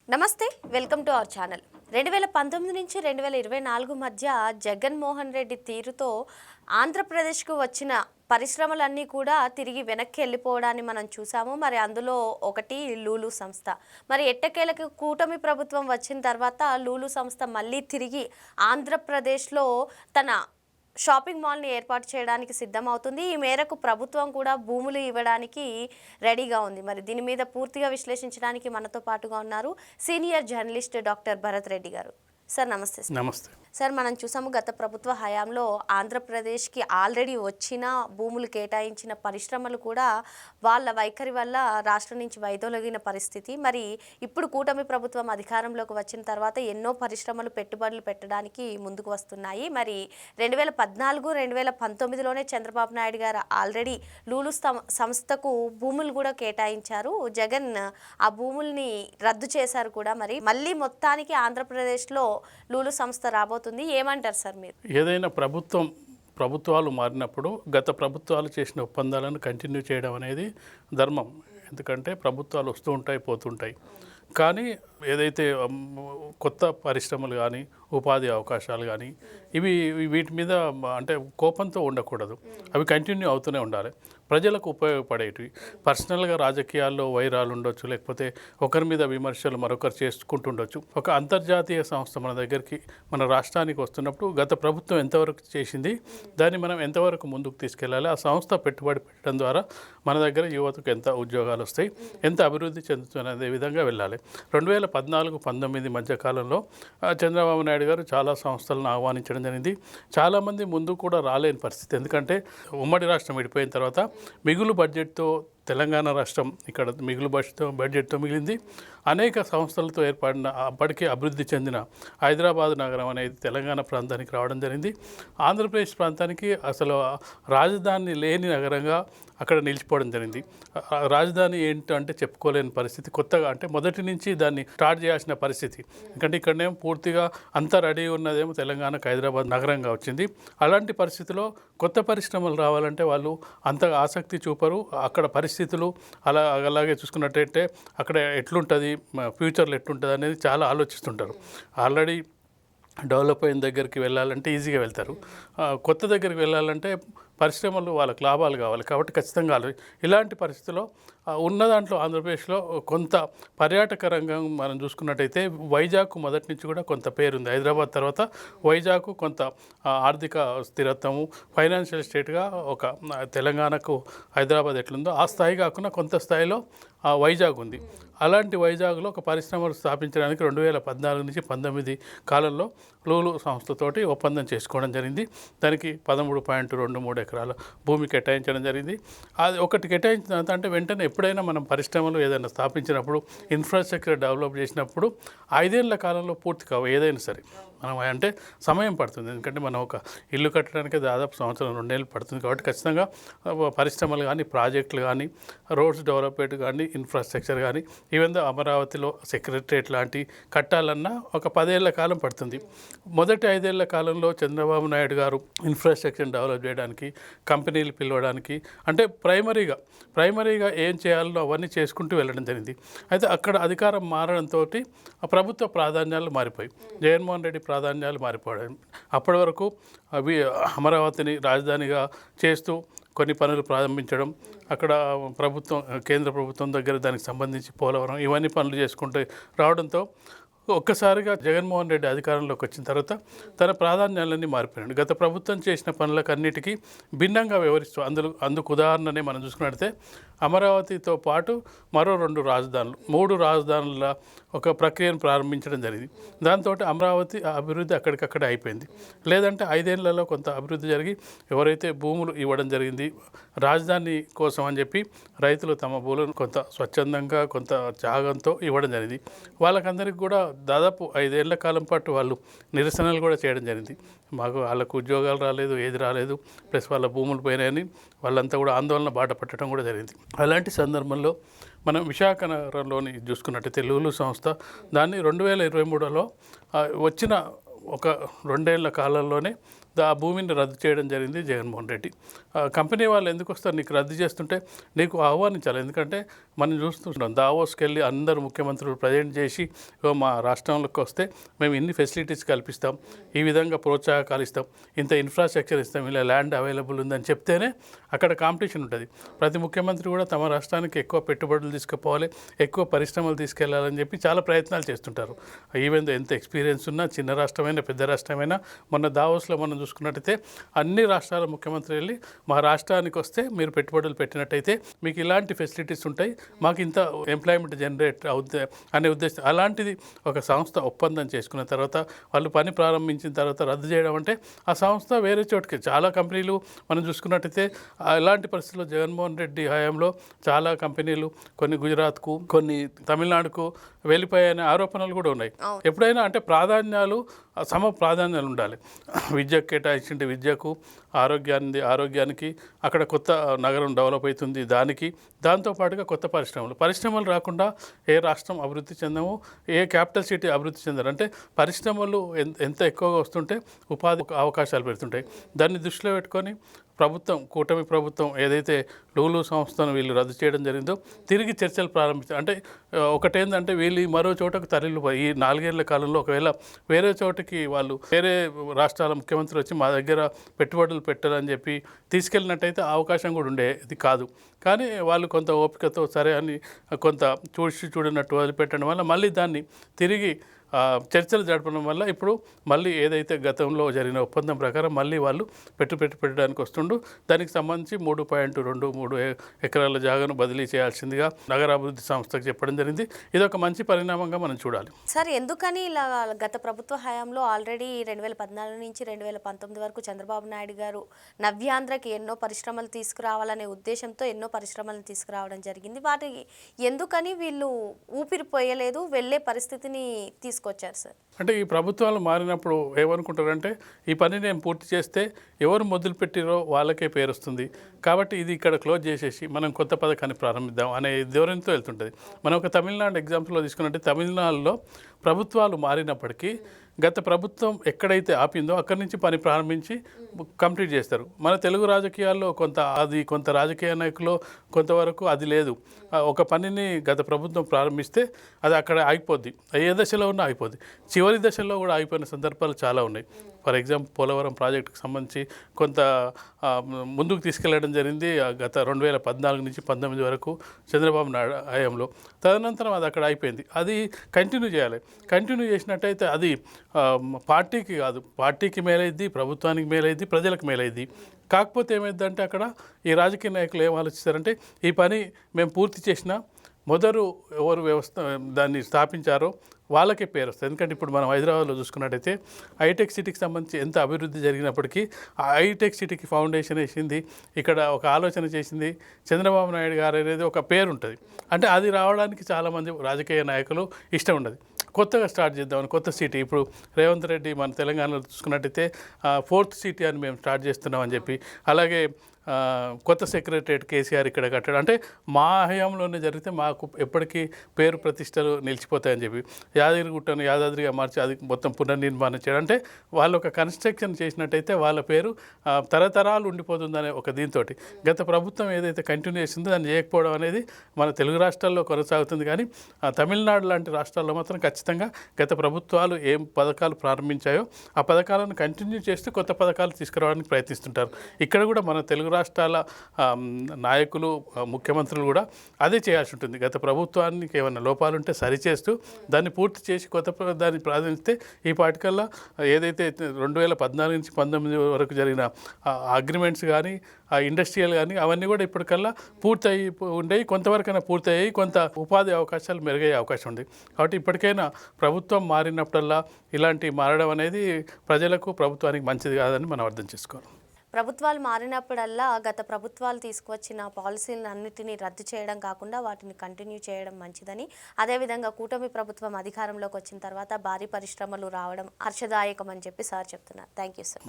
నమస్తే, welcome to our channel. 2019 నుంచి 2024 మధ్య జగన్మోహన్ రెడ్డి తీరుతో ఆంధ్రప్రదేశ్కు వచ్చిన పరిశ్రమలన్నీ కూడా తిరిగి వెనక్కి వెళ్ళిపోవడాన్ని మనం చూసాము. మరి అందులో ఒకటి లూలు సంస్థ. మరి ఎట్టకేలకు కూటమి ప్రభుత్వం వచ్చిన తర్వాత లూలు సంస్థ మళ్ళీ తిరిగి ఆంధ్రప్రదేశ్లో తన షాపింగ్ మాల్ని ఏర్పాటు చేయడానికి సిద్ధమవుతుంది. ఈ మేరకు ప్రభుత్వం కూడా భూములు ఇవ్వడానికి రెడీగా ఉంది. మరి దీని మీద పూర్తిగా విశ్లేషించడానికి మనతో పాటుగా ఉన్నారు senior journalist doctor Bharat Reddy గారు. సార్ నమస్తే. నమస్తే సార్, మనం చూసాము గత ప్రభుత్వ హయాంలో ఆంధ్రప్రదేశ్కి ఆల్రెడీ వచ్చిన భూములు కేటాయించిన పరిశ్రమలు కూడా వాళ్ళ వైఖరి వల్ల రాష్ట్రం నుంచి వైదొలగిన పరిస్థితి. మరి ఇప్పుడు కూటమి ప్రభుత్వం అధికారంలోకి వచ్చిన తర్వాత ఎన్నో పరిశ్రమలు పెట్టుబడులు పెట్టడానికి ముందుకు వస్తున్నాయి. మరి 2014, 2019లోనే చంద్రబాబు నాయుడు గారు ఆల్రెడీ లూలు సంస్థకు భూములు కూడా కేటాయించారు. జగన్ ఆ భూముల్ని రద్దు చేశారు కూడా. మరి మళ్ళీ మొత్తానికి ఆంధ్రప్రదేశ్లో లూలు సంస్థ రాబోతుంది. ఏమంటారు సార్ మీరు? ఏదైనా ప్రభుత్వాలు మారినప్పుడు గత ప్రభుత్వాలు చేసిన ఒప్పందాలను కంటిన్యూ చేయడం అనేది ధర్మం. ఎందుకంటే ప్రభుత్వాలు వస్తూ ఉంటాయి, పోతుంటాయి. కానీ ఏదైతే కొత్త పరిశ్రమలు కానీ ఉపాధి అవకాశాలు కానీ వీటి మీద అంటే కోపంతో ఉండకూడదు. అవి కంటిన్యూ అవుతూనే ఉండాలి, ప్రజలకు ఉపయోగపడేటివి. పర్సనల్గా రాజకీయాల్లో వైరాలు ఉండొచ్చు, లేకపోతే ఒకరి మీద విమర్శలు మరొకరు చేసుకుంటుండొచ్చు. ఒక అంతర్జాతీయ సంస్థ మన దగ్గరికి, మన రాష్ట్రానికి వస్తున్నప్పుడు గత ప్రభుత్వం ఎంతవరకు చేసింది, దాన్ని మనం ఎంతవరకు ముందుకు తీసుకెళ్ళాలి, ఆ సంస్థ పెట్టుబడి పెట్టడం ద్వారా మన దగ్గర యువతకు ఎంత ఉద్యోగాలు వస్తాయి, ఎంత అభివృద్ధి చెందుతుంది అనే విధంగా వెళ్ళాలి. 2014-19 మధ్య కాలంలో చంద్రబాబు నాయుడు గారు చాలా సంస్థలను ఆహ్వానించడం జరిగింది. చాలామంది ముందు కూడా రాలేని పరిస్థితి. ఎందుకంటే ఉమ్మడి రాష్ట్రం విడిపోయిన తర్వాత మిగులు బడ్జెట్తో తెలంగాణ రాష్ట్రం ఇక్కడ మిగులు బడ్జెట్తో మిగిలింది. అనేక సంస్థలతో ఏర్పడిన అప్పటికే అభివృద్ధి చెందిన హైదరాబాద్ నగరం అనేది తెలంగాణ ప్రాంతానికి రావడం జరిగింది. ఆంధ్రప్రదేశ్ ప్రాంతానికి అసలు రాజధాని లేని నగరంగా అక్కడ నిలిచిపోవడం జరిగింది. రాజధాని ఏంటంటే చెప్పుకోలేని పరిస్థితి. కొత్తగా అంటే మొదటి నుంచి దాన్ని స్టార్ట్ చేయాల్సిన పరిస్థితి. ఎందుకంటే ఇక్కడనేమో పూర్తిగా అంతా రెడీ ఉన్నదేమో తెలంగాణకు హైదరాబాద్ నగరంగా వచ్చింది. అలాంటి పరిస్థితిలో కొత్త పరిశ్రమలు రావాలంటే వాళ్ళు అంతగా ఆసక్తి చూపరు. అక్కడ పరిస్థితులు అలాగే చూసుకున్నట్టయితే అక్కడ ఎట్లుంటుంది, ఫ్యూచర్లో ఎట్లుంటుంది అనేది చాలా ఆలోచిస్తుంటారు. ఆల్రెడీ డెవలప్ అయిన దగ్గరికి వెళ్ళాలంటే ఈజీగా వెళ్తారు. కొత్త దగ్గరికి వెళ్ళాలంటే పరిశ్రమలు వాళ్ళకి లాభాలు కావాలి కాబట్టి ఖచ్చితంగా ఇలాంటి పరిస్థితుల్లో ఉన్న దాంట్లో ఆంధ్రప్రదేశ్లో కొంత పర్యాటక రంగం మనం చూసుకున్నట్టయితే వైజాగ్ మొదటి నుంచి కూడా కొంత పేరుంది. హైదరాబాద్ తర్వాత వైజాగ్ కొంత ఆర్థిక స్థిరత్వము, ఫైనాన్షియల్ స్టేట్గా ఒక తెలంగాణకు హైదరాబాద్ ఎట్లుందో ఆ స్థాయి కాకుండా కొంత స్థాయిలో వైజాగ్ ఉంది. అలాంటి వైజాగ్లో ఒక పరిశ్రమలు స్థాపించడానికి 2014-19 కాలంలో లూలు సంస్థతోటి ఒప్పందం చేసుకోవడం జరిగింది. దానికి 13.23 ఎకరాల భూమి కేటాయించడం జరిగింది. అది ఒకటి కేటాయించిన తర్వాత అంటే వెంటనే ఎప్పుడైనా మనం పరిశ్రమలు ఏదైనా స్థాపించినప్పుడు, ఇన్ఫ్రాస్ట్రక్చర్ డెవలప్ చేసినప్పుడు 5 ఏళ్ల కాలంలో పూర్తి కావు ఏదైనా సరే. మనం అంటే సమయం పడుతుంది. ఎందుకంటే మనం ఒక ఇల్లు కట్టడానికి దాదాపు 1-2 ఏళ్ళు పడుతుంది. కాబట్టి ఖచ్చితంగా పరిశ్రమలు కానీ, ప్రాజెక్టులు కానీ, రోడ్స్ డెవలప్మెంట్ కానీ, ఇన్ఫ్రాస్ట్రక్చర్ కానీ, ఈవెన్ అమరావతిలో సెక్రటరియట్ లాంటి కట్టాలన్నా ఒక 10 ఏళ్ల కాలం పడుతుంది. మొదటి 5 ఏళ్ల కాలంలో చంద్రబాబు నాయుడు గారు ఇన్ఫ్రాస్ట్రక్చర్ డెవలప్ చేయడానికి, కంపెనీలు పిలవడానికి అంటే ప్రైమరీగా ఏం చేయాలో అవన్నీ చేసుకుంటూ వెళ్ళడం జరిగింది. అయితే అక్కడ అధికారం మారడంతో ఆ ప్రభుత్వ ప్రాధాన్యాలు మారిపోయి జగన్మోహన్ రెడ్డి ప్రాధాన్యాలు మారిపోవడం. అప్పటి వరకు అవి అమరావతిని రాజధానిగా చేస్తూ కొన్ని పనులు ప్రారంభించడం, అక్కడ కేంద్ర ప్రభుత్వం దగ్గర దానికి సంబంధించి పోలవరం ఇవన్నీ పనులు చేసుకుంటూ రావడంతో ఒక్కసారిగా జగన్మోహన్ రెడ్డి అధికారంలోకి వచ్చిన తర్వాత తన ప్రాధాన్యాలన్నీ మారిపోయాడు. గత ప్రభుత్వం చేసిన పనులకు అన్నిటికీ భిన్నంగా వ్యవహరిస్తూ అందుకు ఉదాహరణనే మనం చూసుకున్నట్లయితే అమరావతితో పాటు మరో 2 రాజధానులు, 3 రాజధానుల ఒక ప్రక్రియను ప్రారంభించడం జరిగింది. దాంతో అమరావతి అభివృద్ధి అక్కడికక్కడే అయిపోయింది. లేదంటే 5 ఏళ్లలో కొంత అభివృద్ధి జరిగి ఎవరైతే భూములు ఇవ్వడం జరిగింది రాజధాని కోసం అని చెప్పి రైతులు తమ భూములను కొంత స్వచ్ఛందంగా కొంత త్యాగంతో ఇవ్వడం జరిగింది. వాళ్ళకందరికీ కూడా దాదాపు 5 ఏళ్ల కాలం పాటు వాళ్ళు నిరసనలు కూడా చేయడం జరిగింది. వాళ్ళకు ఉద్యోగాలు రాలేదు, ఏది రాలేదు, ప్లస్ వాళ్ళ భూములు పోయినాయని వాళ్ళంతా కూడా ఆందోళన బాట పట్టడం కూడా జరిగింది. అలాంటి సందర్భంలో మనం విశాఖ నగరంలోని చూసుకున్నట్టయితే లూలు సంస్థ దాన్ని 2023లో వచ్చిన ఒక 2 ఏళ్ల కాలంలోనే ఆ భూమిని రద్దు చేయడం జరిగింది జగన్మోహన్ రెడ్డి. కంపెనీ వాళ్ళు ఎందుకు వస్తారు నీకు రద్దు చేస్తుంటే నీకు ఆహ్వానించాలి. ఎందుకంటే మనం చూస్తున్నాం దావోస్కి వెళ్ళి అందరూ ముఖ్యమంత్రులు ప్రజెంట్ చేసి మా రాష్ట్రంలోకి వస్తే మేము ఇన్ని ఫెసిలిటీస్ కల్పిస్తాం, ఈ విధంగా ప్రోత్సాహకాలు ఇస్తాం, ఇంత ఇన్ఫ్రాస్ట్రక్చర్ ఇస్తాం, ఇలా ల్యాండ్ అవైలబుల్ ఉందని చెప్తేనే అక్కడ కాంపిటీషన్ ఉంటుంది. ప్రతి ముఖ్యమంత్రి కూడా తమ రాష్ట్రానికి ఎక్కువ పెట్టుబడులు తీసుకుపోవాలి, ఎక్కువ పరిశ్రమలు తీసుకెళ్లాలని చెప్పి చాలా ప్రయత్నాలు చేస్తుంటారు. ఈవెన్ ఎంత ఎక్స్పీరియన్స్ ఉన్నా చిన్న రాష్ట్రమైనా పెద్ద రాష్ట్రమైనా మొన్న దావోస్లో మనం చూసుకున్నట్టయితే అన్ని రాష్ట్రాల ముఖ్యమంత్రి వెళ్ళి మా రాష్ట్రానికి వస్తే మీరు పెట్టుబడులు పెట్టినట్టయితే మీకు ఇలాంటి ఫెసిలిటీస్ ఉంటాయి, మాకు ఇంత ఎంప్లాయ్మెంట్ జనరేట్ అవుతుంది అనే ఉద్దేశం. అలాంటిది ఒక సంస్థ ఒప్పందం చేసుకున్న తర్వాత వాళ్ళు పని ప్రారంభించిన తర్వాత రద్దు చేయడం అంటే ఆ సంస్థ వేరే చోటుకి చాలా కంపెనీలు మనం చూసుకున్నట్టయితే అలాంటి పరిస్థితుల్లో జగన్మోహన్ రెడ్డి హయాంలో చాలా కంపెనీలు కొన్ని గుజరాత్కు కొన్ని తమిళనాడుకు వెళ్ళిపోయాయనే ఆరోపణలు కూడా ఉన్నాయి. ఎప్పుడైనా అంటే ప్రాధాన్యాలు సమ ప్రాధాన్యాలు ఉండాలి. విద్యకు కేటాయించింటే విద్యకు, ఆరోగ్యానికి అక్కడ కొత్త నగరం డెవలప్ అవుతుంది దానికి, దాంతోపాటుగా కొత్త పరిశ్రమలు రాకుండా ఏ రాష్ట్రం అభివృద్ధి చెందము, ఏ క్యాపిటల్ సిటీ అభివృద్ధి చెందారు. అంటే పరిశ్రమలు ఎంత ఎక్కువగా వస్తుంటే ఉపాధి అవకాశాలు పెడుతుంటాయి. దాన్ని దృష్టిలో పెట్టుకొని కూటమి ప్రభుత్వం ఏదైతే లూలు సంస్థను వీళ్ళు రద్దు చేయడం జరిగిందో తిరిగి చర్చలు ప్రారంభించారు. అంటే ఒకటేందంటే వీళ్ళు మరో చోటకు తరలిపోయి ఈ 4 ఏళ్ల కాలంలో ఒకవేళ వేరే చోటకి వాళ్ళు వేరే రాష్ట్రాల ముఖ్యమంత్రి వచ్చి మా దగ్గర పెట్టుబడులు పెట్టాలని చెప్పి తీసుకెళ్ళినట్టయితే అవకాశం కూడా ఉండేది కాదు. కానీ వాళ్ళు కొంత ఓపికతో సరే అని కొంత చూడనట్టు వదిలిపెట్టడం వల్ల మళ్ళీ దాన్ని తిరిగి చర్చలు జరపడం వల్ల ఇప్పుడు మళ్ళీ ఏదైతే గతంలో జరిగిన ఒప్పందం ప్రకారం మళ్ళీ వాళ్ళు పెట్టడానికి వస్తుండు. దానికి సంబంధించి 3.23 ఎకరాల జాగాను బదిలీ చేయాల్సిందిగా నగరాభివృద్ధి సంస్థకు చెప్పడం జరిగింది. ఇది ఒక మంచి పరిణామంగా మనం చూడాలి. సార్, ఎందుకని ఇలా గత ప్రభుత్వ హయాంలో ఆల్రెడీ 2014 నుంచి 2019 వరకు చంద్రబాబు నాయుడు గారు నవ్యాంధ్రకి ఎన్నో పరిశ్రమలు తీసుకురావాలనే ఉద్దేశంతో ఎన్నో పరిశ్రమలను తీసుకురావడం జరిగింది. వాటికి ఎందుకని వీళ్ళు ఊపిరి పోయలేదు, వెళ్ళే పరిస్థితిని తీసుకొచ్చారు సార్? అంటే ఈ ప్రభుత్వాలు మారినప్పుడు ఏమనుకుంటారంటే ఈ పని నేను పూర్తి చేస్తే ఎవరు మొదలుపెట్టిరో వాళ్ళకే పేరు వస్తుంది, కాబట్టి ఇది ఇక్కడ క్లోజ్ చేసేసి మనం కొత్త పథకాన్ని ప్రారంభిద్దాం అనే ధోరణితో వెళ్తుంటుంది. మనం ఒక తమిళనాడు ఎగ్జాంపుల్లో తీసుకున్నట్టే తమిళనాడులో ప్రభుత్వాలు మారినప్పటికీ గత ప్రభుత్వం ఎక్కడైతే ఆపిందో అక్కడి నుంచి పని ప్రారంభించి కంప్లీట్ చేస్తారు. మన తెలుగు రాజకీయాల్లో కొంత రాజకీయ నాయకులు కొంతవరకు అది లేదు. ఒక పనిని గత ప్రభుత్వం ప్రారంభిస్తే అది అక్కడ ఆగిపోద్ది, ఏ దశలో ఉన్నా ఆగిపోద్ది. చివరి దశల్లో కూడా ఆగిపోయిన సందర్భాలు చాలా ఉన్నాయి. ఫర్ ఎగ్జాంపుల్ పోలవరం ప్రాజెక్టుకు సంబంధించి కొంత ముందుకు తీసుకెళ్లడం జరిగింది గత 2014 నుంచి 19 వరకు చంద్రబాబు నాయుడు హయాంలో. తదనంతరం అది అక్కడ అయిపోయింది. అది కంటిన్యూ చేయాలి. కంటిన్యూ చేసినట్టయితే అది పార్టీకి కాదు, పార్టీకి మేలైద్ది, ప్రభుత్వానికి మేలైద్ది, ప్రజలకు మేలైద్ది. కాకపోతే ఏమైందంటే అక్కడ ఈ రాజకీయ నాయకులు ఏం ఆలోచిస్తారంటే ఈ పని మేము పూర్తి చేసినా మొదలు ఎవరు దాన్ని స్థాపించారో వాళ్ళకే పేరు వస్తుంది. ఎందుకంటే ఇప్పుడు మనం హైదరాబాద్లో చూసుకున్నట్టయితే హైటెక్ సిటీకి సంబంధించి ఎంత అభివృద్ధి జరిగినప్పటికీ ఆ హైటెక్ సిటీకి ఫౌండేషన్ వేసింది, ఇక్కడ ఒక ఆలోచన చేసింది చంద్రబాబు నాయుడు గారు అనేది ఒక పేరు ఉంటుంది. అంటే అది రావడానికి చాలామంది రాజకీయ నాయకులు ఇష్టం ఉండదు. కొత్తగా స్టార్ట్ చేద్దామని కొత్త సిటీ ఇప్పుడు రేవంత్ రెడ్డి మన తెలంగాణలో చూసుకున్నట్టయితే 4th సిటీ అని మేము స్టార్ట్ చేస్తున్నామని చెప్పి, అలాగే కొత్త సెక్రటరియట్ కేసీఆర్ ఇక్కడ కట్టడం అంటే మా హయాంలోనే జరిగితే మాకు ఎప్పటికీ పేరు ప్రతిష్టలు నిలిచిపోతాయని చెప్పి యాదగిరిగుట్టను యాదాద్రిగా మార్చి అది మొత్తం పునర్నిర్మాణం చేయడం అంటే వాళ్ళు ఒక కన్స్ట్రక్షన్ చేసినట్టయితే వాళ్ళ పేరు తరతరాలు ఉండిపోతుందనే ఒక దీంతో గత ప్రభుత్వం ఏదైతే కంటిన్యూ చేసిందో దాన్ని చేయకపోవడం అనేది మన తెలుగు రాష్ట్రాల్లో కొనసాగుతుంది. కానీ తమిళనాడు లాంటి రాష్ట్రాల్లో మాత్రం ఖచ్చితంగా గత ప్రభుత్వాలు ఏం పథకాలు ప్రారంభించాయో ఆ పథకాలను కంటిన్యూ చేస్తూ కొత్త పథకాలు తీసుకురావడానికి ప్రయత్నిస్తుంటారు. ఇక్కడ కూడా మన తెలుగు రాష్ట్రాల నాయకులు ముఖ్యమంత్రులు కూడా అదే చేయాల్సి ఉంటుంది. గత ప్రభుత్వానికి ఏమైనా లోపాలుంటే సరిచేస్తూ దాన్ని పూర్తి చేసి దాన్ని ప్రాధాన్యతే ఈ పాటికల్లా ఏదైతే 2014 నుంచి 19 వరకు జరిగిన అగ్రిమెంట్స్ కానీ ఆ ఇండస్ట్రియల్ కానీ అవన్నీ కూడా ఇప్పటికల్లా పూర్తయి ఉండేవి, కొంతవరకైనా పూర్తయ్యాయి, కొంత ఉపాధి అవకాశాలు మెరుగయ్యే అవకాశం ఉంది. కాబట్టి ఇప్పటికైనా ప్రభుత్వం మారినప్పుడల్లా ఇలాంటి మారడం అనేది ప్రజలకు ప్రభుత్వానికి మంచిది కాదని మనం అర్థం చేసుకోవాలి. ప్రభుత్వాలు మారినప్పుడల్లా గత ప్రభుత్వాలు తీసుకువచ్చిన పాలసీలను అన్నిటినీ రద్దు చేయడం కాకుండా వాటిని కంటిన్యూ చేయడం మంచిదని, అదేవిధంగా కూటమి ప్రభుత్వం అధికారంలోకి వచ్చిన తర్వాత భారీ పరిశ్రమలు రావడం హర్షదాయకం అని చెప్పి సార్ చెప్తున్నారు. Thank you sir.